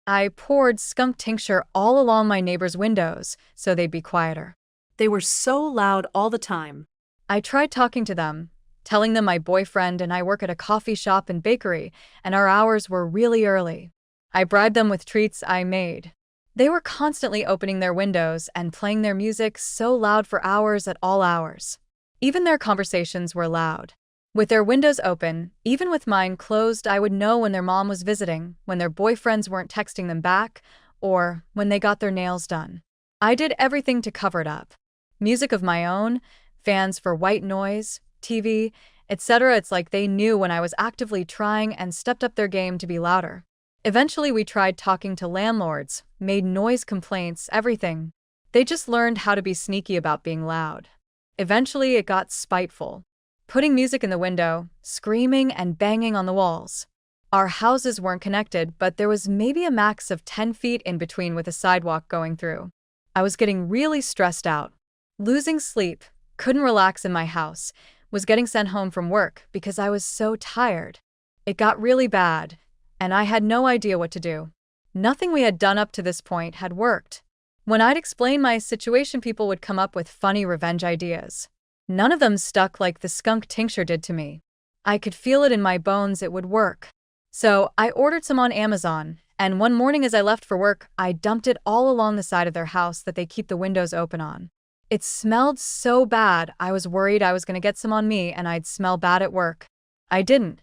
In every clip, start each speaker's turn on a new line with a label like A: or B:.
A: I poured skunk tincture all along my neighbors' windows so they'd be quieter.
B: They were so loud all the time.
A: I tried talking to them, telling them my boyfriend and I work at a coffee shop and bakery, and our hours were really early. I bribed them with treats I made. They were constantly opening their windows and playing their music so loud for hours at all hours. Even their conversations were loud. With their windows open, even with mine closed, I would know when their mom was visiting, when their boyfriends weren't texting them back, or when they got their nails done. I did everything to cover it up. Music of my own, fans for white noise, TV, etc. It's like they knew when I was actively trying and stepped up their game to be louder. Eventually, we tried talking to landlords, made noise complaints, everything. They just learned how to be sneaky about being loud. Eventually, it got spiteful. Putting music in the window, screaming and banging on the walls. Our houses weren't connected, but there was maybe a max of 10 feet in between with a sidewalk going through. I was getting really stressed out. Losing sleep, couldn't relax in my house, was getting sent home from work because I was so tired. It got really bad, and I had no idea what to do. Nothing we had done up to this point had worked. When I'd explain my situation, people would come up with funny revenge ideas. None of them stuck like the skunk tincture did to me. I could feel it in my bones it would work. So I ordered some on Amazon, and one morning as I left for work, I dumped it all along the side of their house that they keep the windows open on. It smelled so bad, I was worried I was going to get some on me and I'd smell bad at work. I didn't.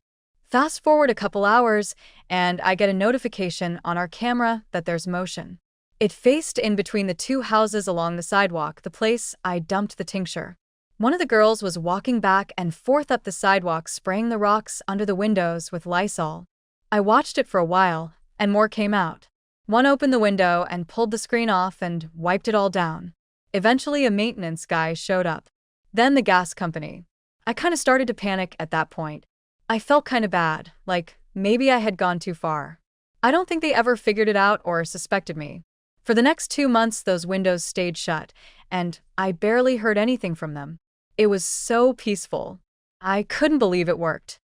A: Fast forward a couple hours, and I get a notification on our camera that there's motion. It faced in between the two houses along the sidewalk, the place I dumped the tincture. One of the girls was walking back and forth up the sidewalk, spraying the rocks under the windows with Lysol. I watched it for a while, and more came out. One opened the window and pulled the screen off and wiped it all down. Eventually, a maintenance guy showed up. Then the gas company. I kind of started to panic at that point. I felt kind of bad, like maybe I had gone too far. I don't think they ever figured it out or suspected me. For the next 2 months, those windows stayed shut, and I barely heard anything from them. It was so peaceful. I couldn't believe it worked.